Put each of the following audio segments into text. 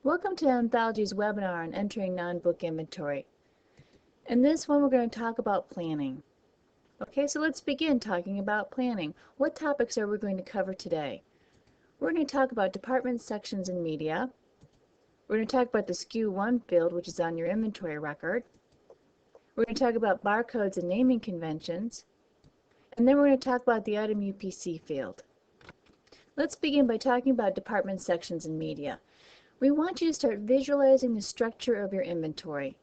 Welcome to Anthology's webinar on entering non-book inventory. In this one, we're going to talk about planning. Okay, so let's begin talking about planning. What topics are we going to cover today? We're going to talk about departments, sections, and media. We're going to talk about the skew 1 field, which is on your inventory record. We're going to talk about barcodes and naming conventions. And then we're going to talk about the item UPC field. Let's begin by talking about departments, sections, and media. We want you to start visualizing the structure of your inventory.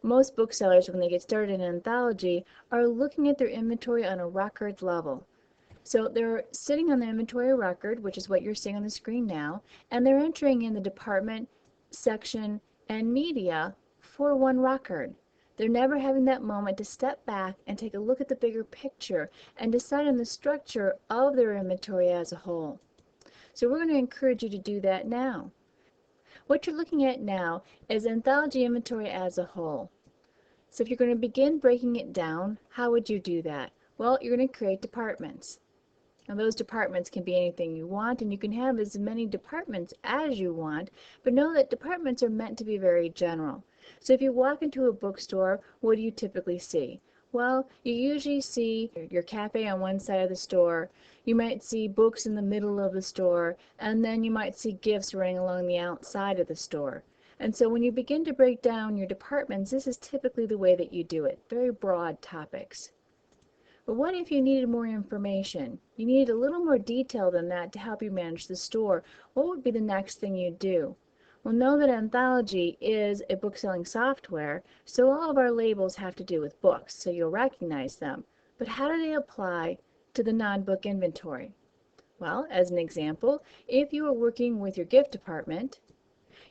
Most booksellers, when they get started in anthology, are looking at their inventory on a record level. So they're sitting on the inventory record, which is what you're seeing on the screen now, and they're entering in the department, section, and media for one record. They're never having that moment to step back and take a look at the bigger picture and decide on the structure of their inventory as a whole. So we're going to encourage you to do that now. What you're looking at now is anthology inventory as a whole. So if you're going to begin breaking it down, how would you do that? Well, you're going to create departments. Now those departments can be anything you want, and you can have as many departments as you want, but know that departments are meant to be very general. So if you walk into a bookstore, what do you typically see? Well, you usually see your cafe on one side of the store, you might see books in the middle of the store, and then you might see gifts running along the outside of the store. And so when you begin to break down your departments, this is typically the way that you do it, very broad topics. But what if you needed more information? You needed a little more detail than that to help you manage the store. What would be the next thing you'd do? Well, know that Anthology is a book-selling software, so all of our labels have to do with books, so you'll recognize them. But how do they apply to the non-book inventory? Well, as an example, if you are working with your gift department,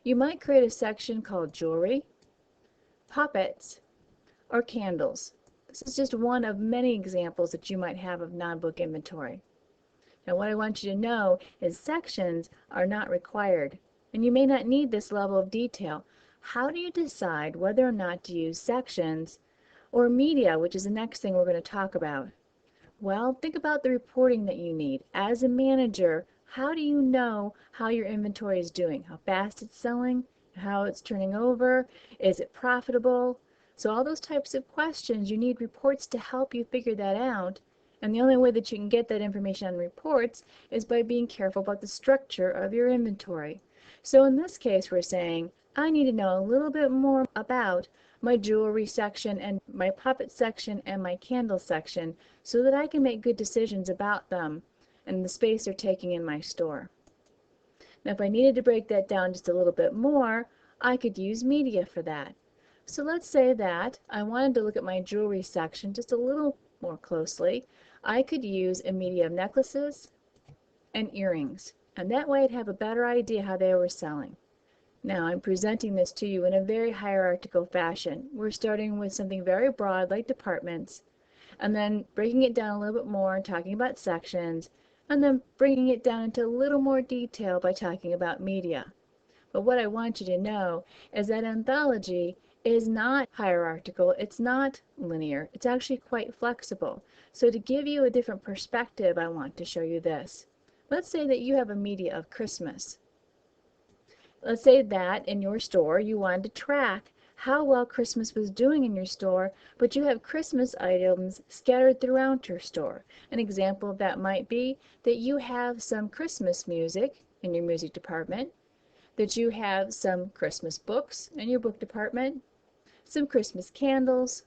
you might create a section called Jewelry, Puppets, or Candles. This is just one of many examples that you might have of non-book inventory. Now what I want you to know is sections are not required, and you may not need this level of detail. How do you decide whether or not to use sections or media, which is the next thing we're going to talk about? Well, think about the reporting that you need. As a manager, how do you know how your inventory is doing? How fast it's selling? How it's turning over? Is it profitable? So all those types of questions, you need reports to help you figure that out. And the only way that you can get that information on reports is by being careful about the structure of your inventory. So in this case, we're saying, I need to know a little bit more about my jewelry section and my puppet section and my candle section so that I can make good decisions about them and the space they're taking in my store. Now if I needed to break that down just a little bit more, I could use media for that. So let's say that I wanted to look at my jewelry section just a little more closely. I could use a media of necklaces and earrings, and that way I'd have a better idea how they were selling. Now I'm presenting this to you in a very hierarchical fashion. We're starting with something very broad like departments, and then breaking it down a little bit more and talking about sections, and then bringing it down into a little more detail by talking about media. But what I want you to know is that anthology is not hierarchical, it's not linear, it's actually quite flexible. So to give you a different perspective, I want to show you this. Let's say that you have a media of Christmas. Let's say that in your store you wanted to track how well Christmas was doing in your store, but you have Christmas items scattered throughout your store. An example of that might be that you have some Christmas music in your music department, that you have some Christmas books in your book department, some Christmas candles,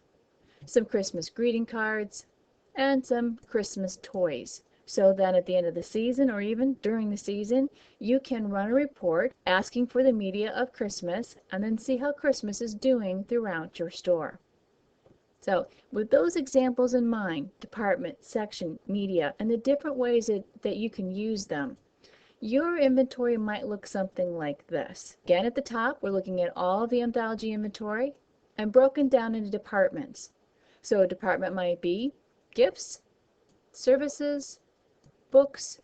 some Christmas greeting cards, and some Christmas toys. So then at the end of the season or even during the season, you can run a report asking for the media of Christmas and then see how Christmas is doing throughout your store. So with those examples in mind, department, section, media, and the different ways that you can use them, your inventory might look something like this. Again, at the top, we're looking at all of the anthology inventory and broken down into departments. So a department might be gifts, services, books,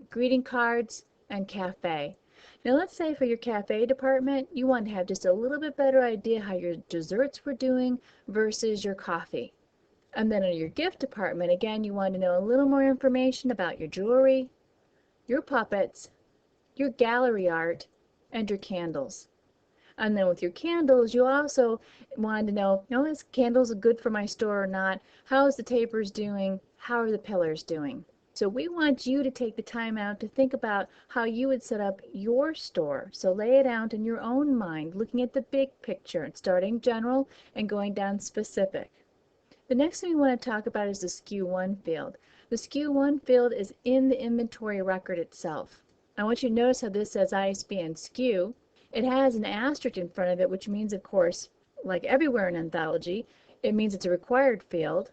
greeting cards, and cafe. Now let's say for your cafe department, you want to have just a little bit better idea how your desserts were doing versus your coffee. And then in your gift department, again, you want to know a little more information about your jewelry, your puppets, your gallery art, enter candles. And then with your candles, you also want to know, is candles good for my store or not? How is the tapers doing? How are the pillars doing? So we want you to take the time out to think about how you would set up your store. So lay it out in your own mind, looking at the big picture, starting general and going down specific. The next thing we want to talk about is the skew 1 field. The skew 1 field is in the inventory record itself. I want you to notice how this says ISBN skew. It has an asterisk in front of it, which means, of course, like everywhere in Anthology, it means it's a required field.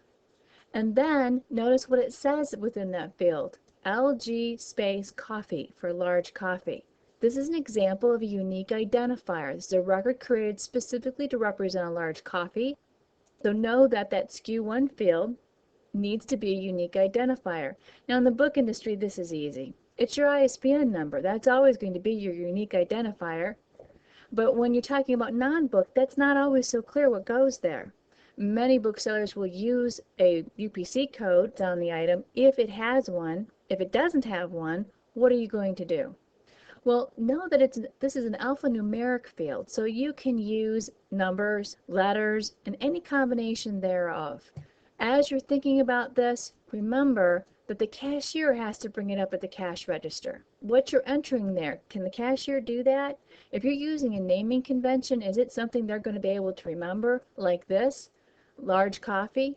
And then notice what it says within that field. LG space coffee for large coffee. This is an example of a unique identifier. This is a record created specifically to represent a large coffee. So know that that skew 1 field needs to be a unique identifier. Now in the book industry, this is easy. It's your ISBN number. That's always going to be your unique identifier. But when you're talking about non-book, that's not always so clear what goes there. Many booksellers will use a UPC code on the item if it has one. If it doesn't have one, what are you going to do? Well, know that this is an alphanumeric field, so you can use numbers, letters, and any combination thereof. As you're thinking about this, remember that the cashier has to bring it up at the cash register. What you're entering there, can the cashier do that? If you're using a naming convention, is it something they're going to be able to remember, like this, large coffee?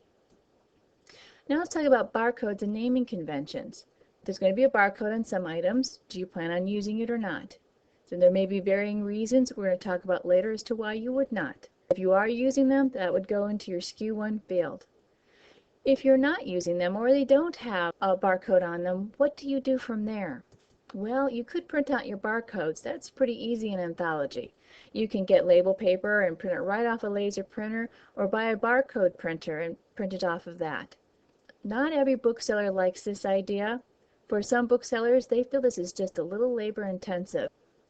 Now let's talk about barcodes and naming conventions. There's going to be a barcode on some items. Do you plan on using it or not? So there may be varying reasons we're going to talk about later as to why you would not. If you are using them, that would go into your skew 1 field. If you're not using them or they don't have a barcode on them, what do you do from there? Well, you could print out your barcodes. That's pretty easy in Anthology. You can get label paper and print it right off a laser printer or buy a barcode printer and print it off of that. Not every bookseller likes this idea. For some booksellers, they feel this is just a little labor intensive.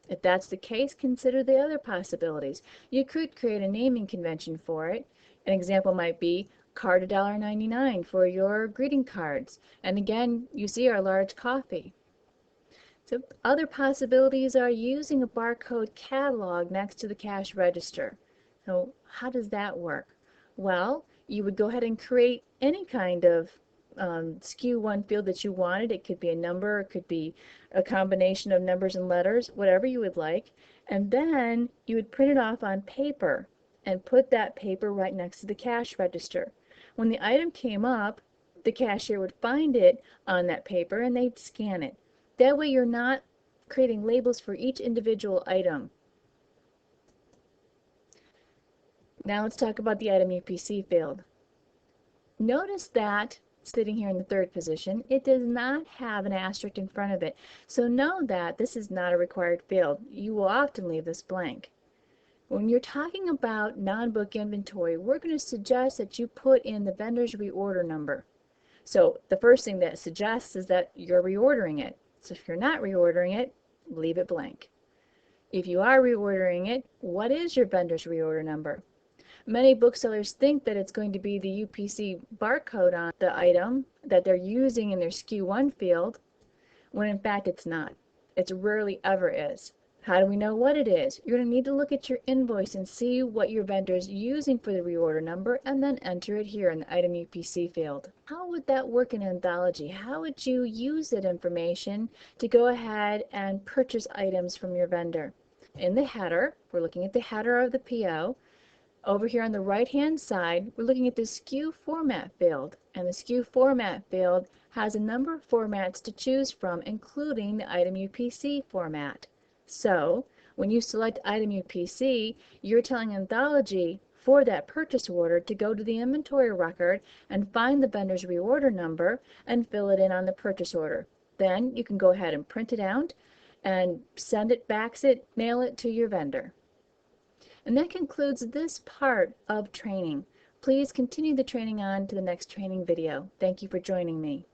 If that's the case, consider the other possibilities. You could create a naming convention for it. An example might be card $1.99 for your greeting cards. And again, you see our large coffee. So other possibilities are using a barcode catalog next to the cash register. So how does that work? Well, you would go ahead and create any kind of skew 1 field that you wanted. It could be a number, it could be a combination of numbers and letters, whatever you would like. And then you would print it off on paper and put that paper right next to the cash register. When the item came up, the cashier would find it on that paper and they'd scan it. That way you're not creating labels for each individual item. Now let's talk about the item UPC field. Notice that sitting here in the third position, it does not have an asterisk in front of it. So know that this is not a required field. You will often leave this blank. When you're talking about non-book inventory, we're going to suggest that you put in the vendor's reorder number. So the first thing that suggests is that you're reordering it. So if you're not reordering it, leave it blank. If you are reordering it, what is your vendor's reorder number? Many booksellers think that it's going to be the UPC barcode on the item that they're using in their skew 1 field, when in fact it's not. It rarely ever is. How do we know what it is? You're going to need to look at your invoice and see what your vendor is using for the reorder number and then enter it here in the item UPC field. How would that work in Anthology? How would you use that information to go ahead and purchase items from your vendor? In the header, we're looking at the header of the PO. Over here on the right hand side, we're looking at the skew format field, and the skew format field has a number of formats to choose from, including the item UPC format. So when you select item UPC, you're telling Anthology for that purchase order to go to the inventory record and find the vendor's reorder number and fill it in on the purchase order. Then you can go ahead and print it out and send it, fax it, mail it to your vendor. And that concludes this part of training. Please continue the training on to the next training video. Thank you for joining me.